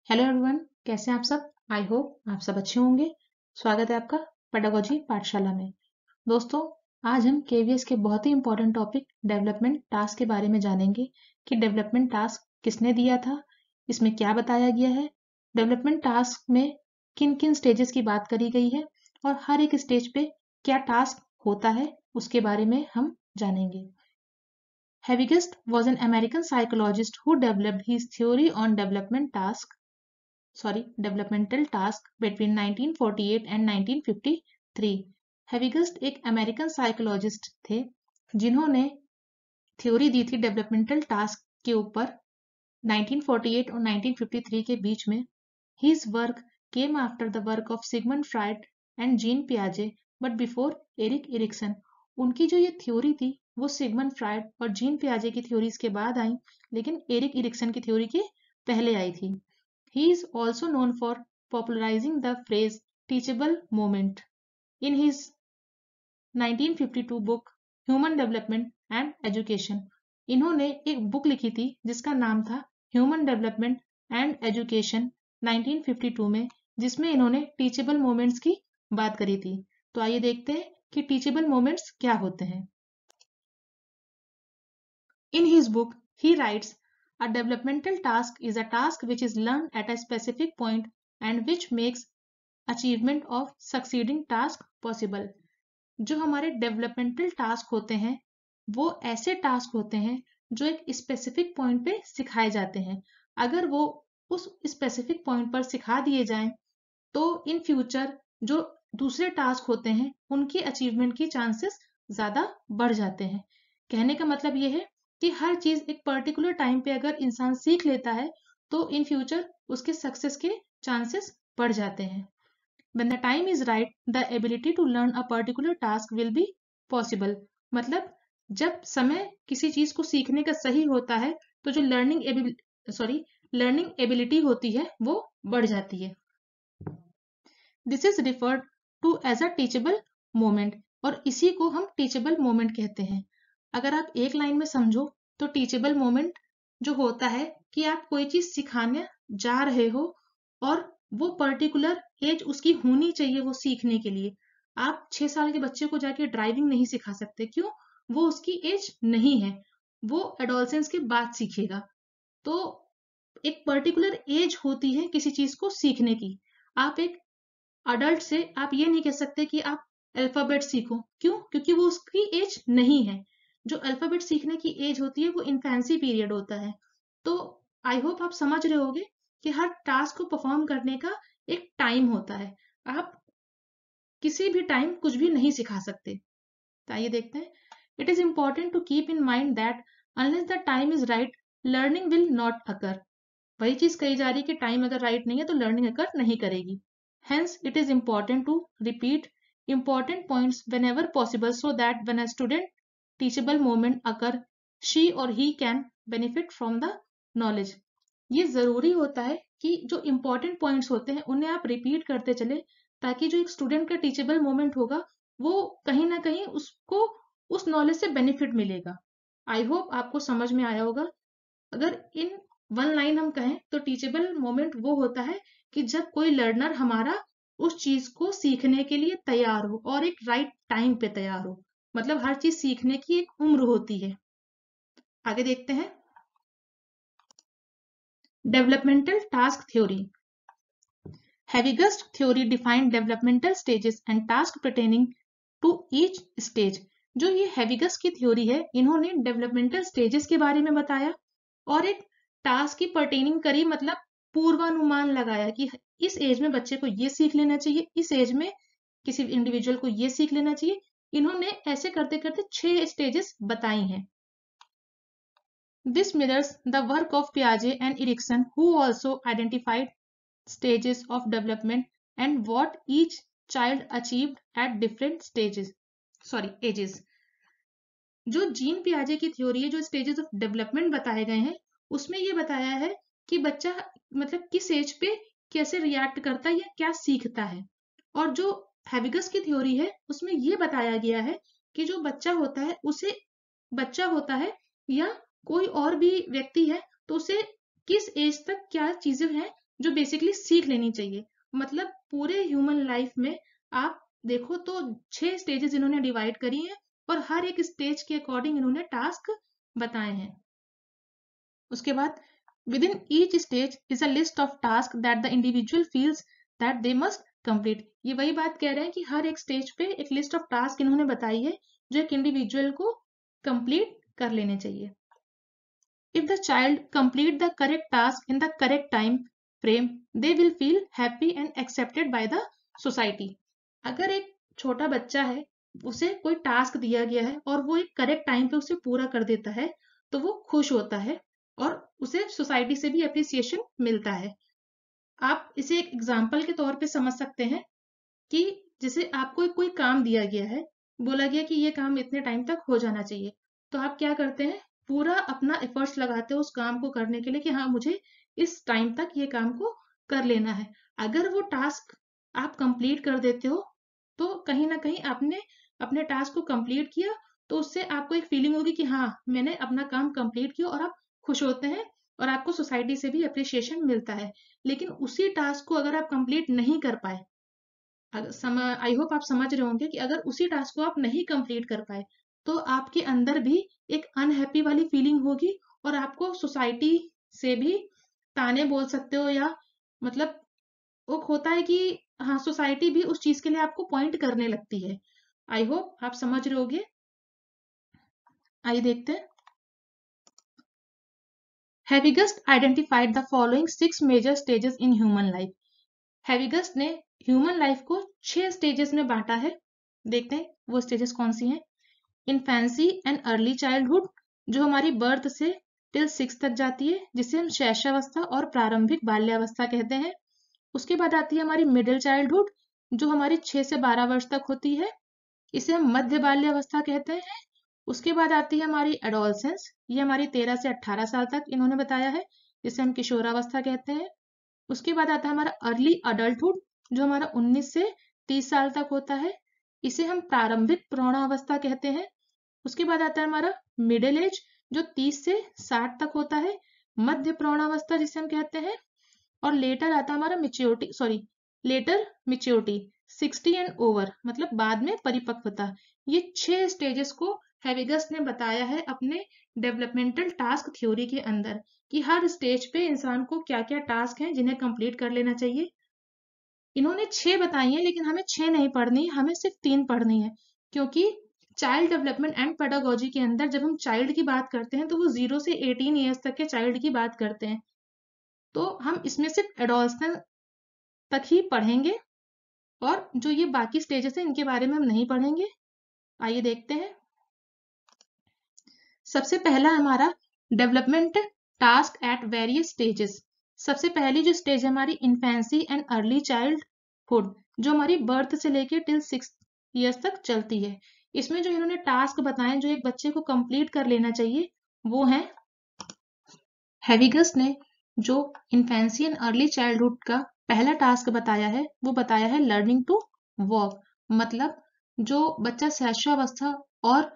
Hello everyone, कैसे हैं आप सब। आई होप आप सब अच्छे होंगे। स्वागत है आपका पेडागोजी पाठशाला में। दोस्तों, आज हम केवीएस के बहुत ही इंपॉर्टेंट टॉपिक डेवलपमेंट टास्क के बारे में जानेंगे कि डेवलपमेंट टास्क किसने दिया था, इसमें क्या बताया गया है, डेवलपमेंट टास्क में किन किन स्टेजेस की बात करी गई है और हर एक स्टेज पे क्या टास्क होता है उसके बारे में हम जानेंगे। Havigast was an American psychologist who developed his theory on developmental task between 1948 and 1953। Havigast एक अमेरिकन साइकोलॉजिस्ट थे जिन्होंने थ्योरी दी थी डेवलपमेंटल टास्क के ऊपर 1948 और 1953 के बीच में। His work came after the work of Sigmund Freud and Jean Piaget, but before Erik Erikson। उनकी जो ये थ्योरी थी वो सिगमंड फ्राइड और जीन पियाजे की थ्योरीज के बाद आई, लेकिन एरिक इरिक्सन की थ्योरी के पहले आई थी। He is also known for popularizing the phrase teachable moment in his 1952 book Human Development and Education। इन्होंने एक बुक लिखी थी जिसका नाम था ह्यूमन डेवलपमेंट एंड एजुकेशन 1952 में, जिसमें इन्होंने टीचेबल मोमेंट्स की बात करी थी। तो आइए देखते हैं कि टीचेबल मोमेंट्स क्या होते हैं। In his book, he writes, a developmental task is a task which is learned at a specific point and which makes achievement of succeeding task possible। जो हमारे डेवलपमेंटल टास्क होते हैं वो ऐसे टास्क होते हैं जो एक स्पेसिफिक पॉइंट पे सिखाए जाते हैं। अगर वो उस स्पेसिफिक पॉइंट पर सिखा दिए जाएं तो इन फ्यूचर जो दूसरे टास्क होते हैं उनकी अचीवमेंट की चांसेस ज्यादा बढ़ जाते हैं। कहने का मतलब ये है कि हर चीज एक पर्टिकुलर टाइम पे अगर इंसान सीख लेता है तो इन फ्यूचर उसके सक्सेस के चांसेस बढ़ जाते हैं। When the time is right, the ability to learn a particular task will be possible। मतलब जब समय किसी चीज को सीखने का सही होता है तो जो लर्निंग एबिलिटी होती है वो बढ़ जाती है। This is referred to as a teachable moment, और इसी को हम टीचेबल मोमेंट कहते हैं। अगर आप एक लाइन में समझो तो टीचेबल मोमेंट जो होता है कि आप कोई चीज सिखाने जा रहे हो और वो पर्टिकुलर एज उसकी होनी चाहिए वो सीखने के लिए। आप 6 साल के बच्चे को जाके ड्राइविंग नहीं सिखा सकते, क्यों? वो उसकी एज नहीं है, वो एडोलसेंस के बाद सीखेगा। तो एक पर्टिकुलर एज होती है किसी चीज को सीखने की। आप एक अडल्ट से आप ये नहीं कह सकते कि आप अल्फाबेट सीखो, क्यों? क्योंकि वो उसकी एज नहीं है। जो अल्फाबेट सीखने की एज होती है वो इन्फेंसी पीरियड होता है। तो आई होप आप समझ रहे होगे कि हर टास्क को परफॉर्म करने का एक टाइम होता है। आप किसी भी टाइम कुछ भी नहीं सिखा सकते। तो आइए देखते हैं। It is important to keep in mind that unless the time is right learning will not occur. वही चीज कही जा रही है कि टाइम अगर राइट नहीं है तो लर्निंग अकर नहीं करेगी। Hence, it is important to repeat important points whenever possible so that when a student teachable moment occur, she or he can benefit from the knowledge। ये जरूरी होता है कि जो important points होते हैं उन्हें आप repeat करते चले, ताकि जो एक स्टूडेंट का टीचेबल मोमेंट होगा वो कहीं ना कहीं उसको उस नॉलेज से बेनिफिट मिलेगा। आई होप आपको समझ में आया होगा। अगर इन वन लाइन हम कहें तो टीचेबल मोमेंट वो होता है कि जब कोई लर्नर हमारा उस चीज को सीखने के लिए तैयार हो और एक राइट टाइम पे तैयार हो। मतलब हर चीज सीखने की एक उम्र होती है। आगे देखते हैं। Developmental task theory. Havigast theory defined developmental stages and tasks pertaining to each stage। जो ये हैविगस की थ्योरी है इन्होंने डेवलपमेंटल स्टेजेस के बारे में बताया और एक टास्क की पर्टेनिंग करी, मतलब पूर्वानुमान लगाया कि इस एज में बच्चे को ये सीख लेना चाहिए, इस एज में किसी इंडिविजुअल को ये सीख लेना चाहिए। इन्होंने ऐसे करते करते 6 स्टेजेस बताई हैं। This mirrors the work of पियाजे and Erikson who also identified stages of development and what each child achieved at different ages। जो जीन पियाजे की थ्योरी है, जो स्टेजेस ऑफ डेवलपमेंट बताए गए हैं उसमें ये बताया है कि बच्चा मतलब किस एज पे कैसे रिएक्ट करता है या क्या सीखता है। और जो हैविगस की थ्योरी है उसमें ये बताया गया है कि जो बच्चा होता है उसे बच्चा होता है या कोई और भी व्यक्ति है तो उसे किस एज तक क्या चीजें हैं जो बेसिकली सीख लेनी चाहिए। मतलब पूरे ह्यूमन लाइफ में आप देखो तो 6 स्टेजेस इन्होंने डिवाइड करी हैं और हर एक स्टेज के अकॉर्डिंग इन्होंने टास्क बताए हैं। उसके बाद with in each stage is a list of task that the individual feels that they must complete. ये वही बात कह रहे हैं कि हर एक स्टेज पे एक लिस्ट ऑफ टास्क इन्होंने बताई है जो एक इंडिविजुअल को कंप्लीट कर लेने चाहिए। If the child complete the correct task in the correct time frame, they will feel happy and accepted by the society. अगर एक छोटा बच्चा है, उसे कोई टास्क दिया गया है और वो एक करेक्ट टाइम पे उसे पूरा कर देता है, तो वो खुश होता है और उसे सोसाइटी से भी अप्रिसिएशन मिलता है। आप इसे एक एग्जाम्पल के तौर पे समझ सकते हैं कि जैसे आपको कोई काम दिया गया है, बोला गया कि ये काम इतने टाइम तक हो जाना चाहिए, तो आप क्या करते हैं, पूरा अपना एफर्ट्स लगाते हो उस काम को करने के लिए कि हाँ मुझे इस टाइम तक ये काम को कर लेना है। अगर वो टास्क आप कंप्लीट कर देते हो तो कहीं ना कहीं आपने अपने टास्क को कंप्लीट किया, तो उससे आपको एक फीलिंग होगी कि हाँ मैंने अपना काम कंप्लीट किया और आप खुश होते हैं और आपको सोसाइटी से भी अप्रिसिएशन मिलता है। लेकिन उसी टास्क को अगर आप कंप्लीट नहीं कर पाए, आई होप आप समझ रहे होंगे कि अगर उसी टास्क को आप नहीं कंप्लीट कर पाए तो आपके अंदर भी एक अनहैप्पी वाली फीलिंग होगी और आपको सोसाइटी से भी ताने बोल सकते हो, या मतलब वो होता है कि हाँ सोसाइटी भी उस चीज के लिए आपको पॉइंट करने लगती है। आई होप आप समझ रहे होगे। आइए देखते हैं। Havighurst identified the following 6 major stages in human life. Havighurst ने ह्यूमन लाइफ को 6 स्टेजेस में बांटा है। देखते हैं वो स्टेजेस कौन सी हैं। इन्फेंसी एंड अर्ली चाइल्डहुड, जो हमारी बर्थ से टिल 6 तक जाती है, जिसे हम शैशवावस्था और प्रारंभिक बाल्यावस्था कहते हैं। उसके बाद आती है हमारी मिडिल चाइल्डहुड, जो हमारी 6 से 12 वर्ष तक होती है, इसे हम मध्य बाल्यावस्था कहते हैं। उसके बाद आती है हमारी एडोलसेंस, ये हमारी 13 से 18 साल तक इन्होंने बताया है, जिसे हम किशोरावस्था कहते हैं। उसके बाद आता है हमारा अर्ली अडल्टहुड, जो हमारा 19 से 30 साल तक होता है, इसे हम प्रारंभिक प्रौढ़ावस्था कहते हैं। उसके बाद आता है हमारा मिडिल एज, जो 30 से 60 तक होता है, मध्य प्रौढ़ावस्था जिसे हम कहते हैं। और लेटर आता है हमारा लेटर मिच्योरिटी, 60 एंड ओवर, मतलब बाद में परिपक्वता। ये 6 स्टेजेस को हैविगस ने बताया है अपने डेवलपमेंटल टास्क थ्योरी के अंदर, कि हर स्टेज पे इंसान को क्या क्या टास्क हैं जिन्हें कंप्लीट कर लेना चाहिए। इन्होंने 6 बताई है, लेकिन हमें 6 नहीं पढ़नी, हमें सिर्फ 3 पढ़नी है, क्योंकि चाइल्ड डेवलपमेंट एंड पेडागोजी के अंदर जब हम चाइल्ड की बात करते हैं तो वो 0 से 18 ईयर्स तक के चाइल्ड की बात करते हैं, तो हम इसमें सिर्फ एडोलसेंस तक ही पढ़ेंगे और जो ये बाकी स्टेजेस हैं इनके बारे में हम नहीं पढ़ेंगे। आइए देखते हैं। सबसे पहला हमारा development task at various stages. सबसे पहली जो स्टेज है हमारी इन्फेंसी एंड अर्ली चाइल्डहुड, जो हमारी बर्थ से लेके टिल 6 ईयर्स तक चलती है। इसमें जो इन्होंने टास्क बताए जो एक बच्चे को कंप्लीट कर लेना चाहिए वो है, हैविगस ने जो इन्फेंसी एंड अर्ली चाइल्डहुड का पहला टास्क बताया है वो बताया है लर्निंग टू वॉक। मतलब जो बच्चा शैशवावस्था और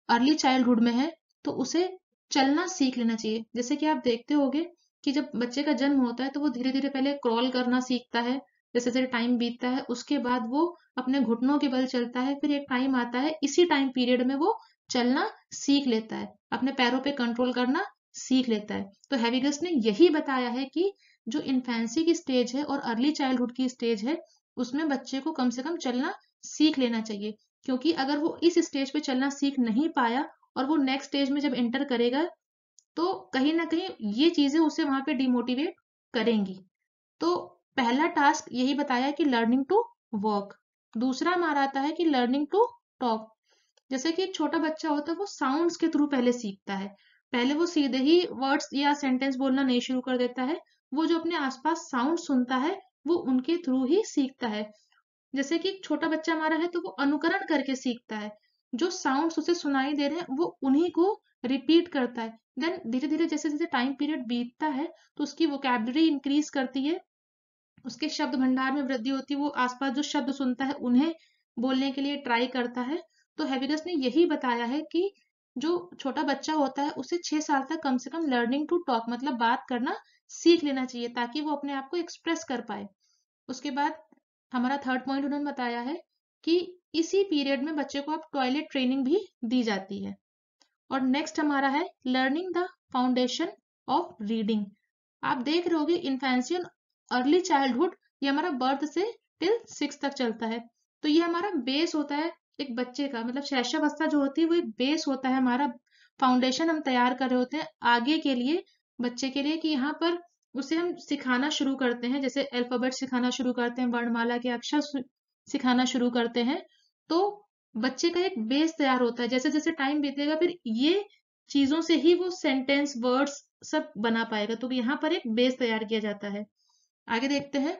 अर्ली चाइल्डहुड में है तो उसे चलना सीख लेना चाहिए। जैसे कि आप देखते होंगे कि जब बच्चे का जन्म होता है तो वो धीरे धीरे पहले क्रॉल करना सीखता है, जैसे जैसे टाइम बीतता है उसके बाद वो अपने घुटनों के बल चलता है, फिर एक टाइम आता है इसी टाइम पीरियड में वो चलना सीख लेता है, अपने पैरों पे कंट्रोल करना सीख लेता है। तो हैविगस ने यही बताया है कि जो इन्फेंसी की स्टेज है और अर्ली चाइल्डहुड की स्टेज है उसमें बच्चे को कम से कम चलना सीख लेना चाहिए, क्योंकि अगर वो इस स्टेज पे चलना सीख नहीं पाया और वो नेक्स्ट स्टेज में जब एंटर करेगा तो कहीं ना कहीं ये चीजें उसे वहां पे डिमोटिवेट करेंगी। तो पहला टास्क यही बताया कि लर्निंग टू वॉक। दूसरा हमारा आता है कि लर्निंग टू टॉक। जैसे कि एक छोटा बच्चा होता है वो साउंड्स के थ्रू पहले सीखता है, पहले वो सीधे ही वर्ड्स या सेंटेंस बोलना नहीं शुरू कर देता है, वो जो अपने आसपास साउंड सुनता है वो उनके थ्रू ही सीखता है। जैसे कि एक छोटा बच्चा हमारा है तो वो अनुकरण करके सीखता है, जो साउंड्स उसे सुनाई दे रहे हैं वो उन्हीं को रिपीट करता है। देन धीरे धीरे जैसे जैसे टाइम पीरियड बीतता है तो उसकी वोकैबुलरी इंक्रीज करती है, उसके शब्द भंडार में वृद्धि होती है, वो आसपास जो शब्द सुनता है उन्हें बोलने के लिए ट्राई करता है। तो हैविगस ने यही बताया है कि जो छोटा बच्चा होता है उसे 6 साल तक कम से कम लर्निंग टू टॉक मतलब बात करना सीख लेना चाहिए ताकि वो अपने आप को एक्सप्रेस कर पाए। उसके बाद हमारा थर्ड पॉइंट उन्होंने बताया है कि इसी पीरियड में बच्चे को अब टॉयलेट ट्रेनिंग भी दी जाती है। और नेक्स्ट हमारा है learning the foundation of reading. आप देख रहे होगे इन्फेंसी अर्ली चाइल्डहुड, ये हमारा बर्थ से टिल 6 तक चलता है। तो ये हमारा बेस होता है एक बच्चे का, मतलब शैशवावस्था जो होती है वो एक बेस होता है, हमारा फाउंडेशन हम तैयार कर रहे होते हैं आगे के लिए, बच्चे के लिए, कि यहाँ पर उसे हम सिखाना शुरू करते हैं, जैसे अल्फाबेट सिखाना शुरू करते हैं, वर्णमाला के अक्षर सिखाना शुरू करते हैं। तो बच्चे का एक बेस तैयार होता है, जैसे जैसे टाइम बीतेगा फिर ये चीजों से ही वो सेंटेंस वर्ड्स सब बना पाएगा। तो यहाँ पर एक बेस तैयार किया जाता है। आगे देखते हैं,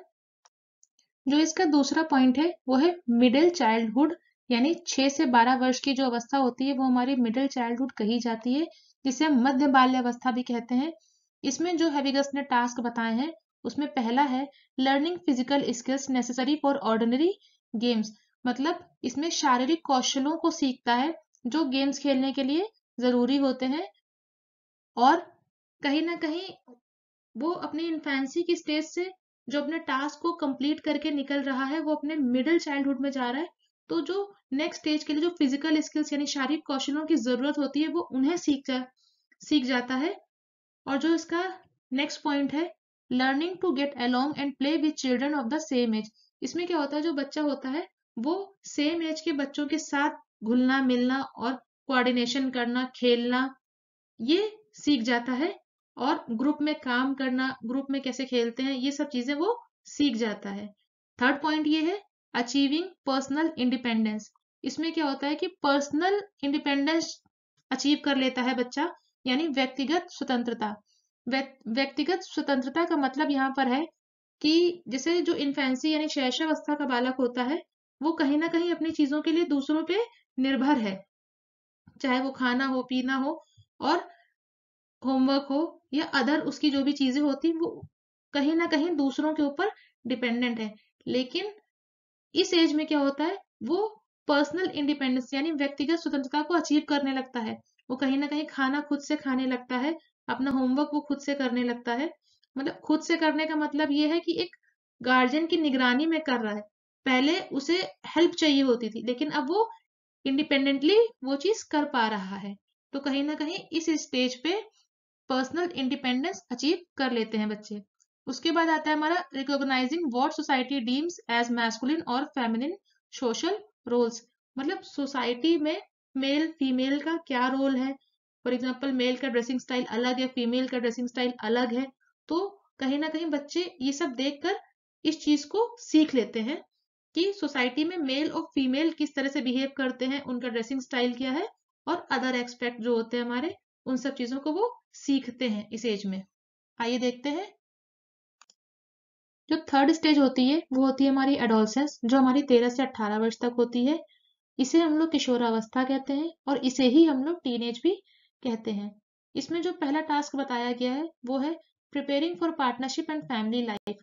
जो इसका दूसरा पॉइंट है वो है मिडिल चाइल्डहुड, यानी 6 से 12 वर्ष की जो अवस्था होती है वो हमारी मिडिल चाइल्डहुड कही जाती है, जिसे हम मध्य बाल्यावस्था भी कहते हैं। इसमें जो हैविगस ने टास्क बताए हैं उसमें पहला है learning physical skills necessary for ordinary games, मतलब इसमें शारीरिक कौशलों को सीखता है जो गेम्स खेलने के लिए जरूरी होते हैं। और कहीं ना कहीं वो अपनी इन्फेंसी की स्टेज से जो अपने टास्क को कंप्लीट करके निकल रहा है वो अपने मिडिल चाइल्डहुड में जा रहा है। तो जो नेक्स्ट स्टेज के लिए जो फिजिकल स्किल्स यानी शारीरिक कौशलों की जरूरत होती है वो उन्हें सीख जाता है। और जो इसका नेक्स्ट पॉइंट है learning to get along and play with children of the same age, इसमें क्या होता है जो बच्चा होता है वो सेम एज के बच्चों के साथ घुलना मिलना और कोऑर्डिनेशन करना, खेलना, ये सीख जाता है। और ग्रुप में काम करना, ग्रुप में कैसे खेलते हैं, ये सब चीजें वो सीख जाता है। थर्ड पॉइंट ये है अचीविंग पर्सनल इंडिपेंडेंस। इसमें क्या होता है कि पर्सनल इंडिपेंडेंस अचीव कर लेता है बच्चा, यानी व्यक्तिगत स्वतंत्रता। व्यक्तिगत स्वतंत्रता का मतलब यहाँ पर है कि जैसे जो इन्फेंसी यानी शैशवावस्था का बालक होता है वो कहीं ना कहीं अपनी चीजों के लिए दूसरों पे निर्भर है, चाहे वो खाना हो, पीना हो और होमवर्क हो या अदर उसकी जो भी चीजें होती वो कहीं ना कहीं दूसरों के ऊपर डिपेंडेंट है। लेकिन इस एज में क्या होता है वो पर्सनल इंडिपेंडेंस यानी व्यक्तिगत स्वतंत्रता को अचीव करने लगता है। वो कहीं ना कहीं खाना खुद से खाने लगता है, अपना होमवर्क वो खुद से करने लगता है। मतलब खुद से करने का मतलब ये है कि एक गार्जियन की निगरानी में कर रहा है। पहले उसे हेल्प चाहिए होती थी लेकिन अब वो इंडिपेंडेंटली वो चीज कर पा रहा है। तो कहीं ना कहीं इस स्टेज पे पर्सनल इंडिपेंडेंस अचीव कर लेते हैं बच्चे। उसके बाद आता है हमारा recognising what society deems as masculine और फेमिनिन सोशल रोल्स, मतलब सोसाइटी में मेल फीमेल का क्या रोल है। फॉर एग्जांपल मेल का ड्रेसिंग स्टाइल अलग है, फीमेल का ड्रेसिंग स्टाइल अलग है। तो कहीं ना कहीं बच्चे ये सब देखकर इस चीज को सीख लेते हैं कि सोसाइटी में मेल और फीमेल किस तरह से बिहेव करते हैं, उनका ड्रेसिंग स्टाइल क्या है और अदर एक्सपेक्ट जो होते हैं हमारे, उन सब चीजों को वो सीखते हैं इस एज में। आइए देखते हैं, जो थर्ड स्टेज होती है वो होती है हमारी एडोलसेंस, जो हमारी 13 से 18 वर्ष तक होती है। इसे हम लोग किशोरावस्था कहते हैं और इसे ही हम लोग टीनेज भी कहते हैं। इसमें जो पहला टास्क बताया गया है वो है preparing for partnership and family life.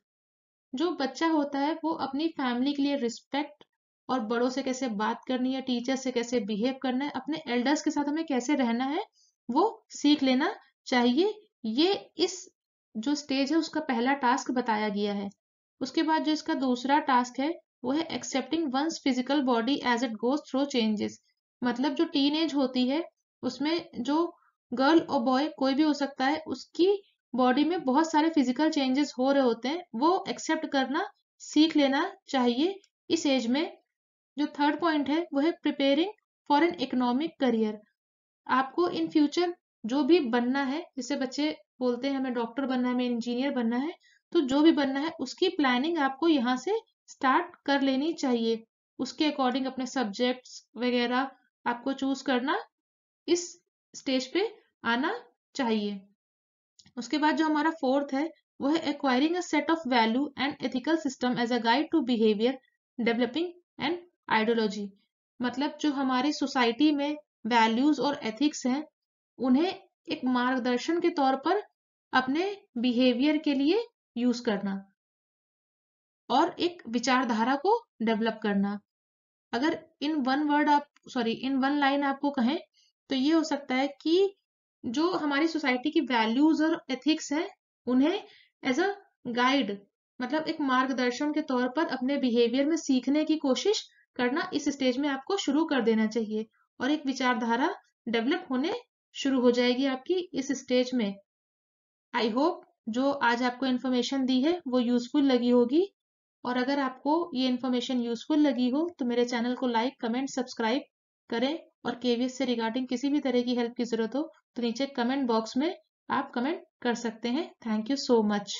जो बच्चा होता है वो अपनी फैमिली के लिए रिस्पेक्ट और बड़ों से कैसे बात करनी है, टीचर से कैसे बिहेव करना है, अपने एल्डर्स के साथ हमें कैसे रहना है, वो सीख लेना चाहिए। ये इस जो स्टेज है उसका पहला टास्क बताया गया है। उसके बाद जो इसका दूसरा टास्क है वो है accepting one's physical body as it goes through changes, मतलब जो टीन एज होती है उसमें जो गर्ल और बॉय कोई भी हो सकता है, उसकी बॉडी में बहुत सारे फिजिकल चेंजेस हो रहे होते हैं, वो एक्सेप्ट करना सीख लेना चाहिए इस एज में। जो थर्ड पॉइंट है वो है preparing for an economic career. आपको इन फ्यूचर जो भी बनना है, जैसे बच्चे बोलते हैं हमें डॉक्टर बनना है, हमें इंजीनियर बनना है, तो जो भी बनना है उसकी प्लानिंग आपको यहाँ से स्टार्ट कर लेनी चाहिए। उसके अकॉर्डिंग अपने सब्जेक्ट्स वगैरह आपको चूज करना इस स्टेज पे आना चाहिए। उसके बाद जो हमारा फोर्थ है वो है acquiring a set of value and ethical system as a guide to behaviour, developing and ideology, मतलब जो हमारी सोसाइटी में वैल्यूज और एथिक्स हैं उन्हें एक मार्गदर्शन के तौर पर अपने बिहेवियर के लिए यूज करना और एक विचारधारा को डेवलप करना। अगर इन वन लाइन आपको कहें तो ये हो सकता है कि जो हमारी सोसाइटी की वैल्यूज और एथिक्स है उन्हें एज अ गाइड, मतलब एक मार्गदर्शन के तौर पर अपने बिहेवियर में सीखने की कोशिश करना इस स्टेज में आपको शुरू कर देना चाहिए, और एक विचारधारा डेवलप होने शुरू हो जाएगी आपकी इस स्टेज में। आई होप जो आज आपको इन्फॉर्मेशन दी है वो यूजफुल लगी होगी, और अगर आपको ये इन्फॉर्मेशन यूजफुल लगी हो तो मेरे चैनल को लाइक, कमेंट, सब्सक्राइब करें, और केवीएस से रिगार्डिंग किसी भी तरह की हेल्प की जरूरत हो तो नीचे कमेंट बॉक्स में आप कमेंट कर सकते हैं। Thank you so much.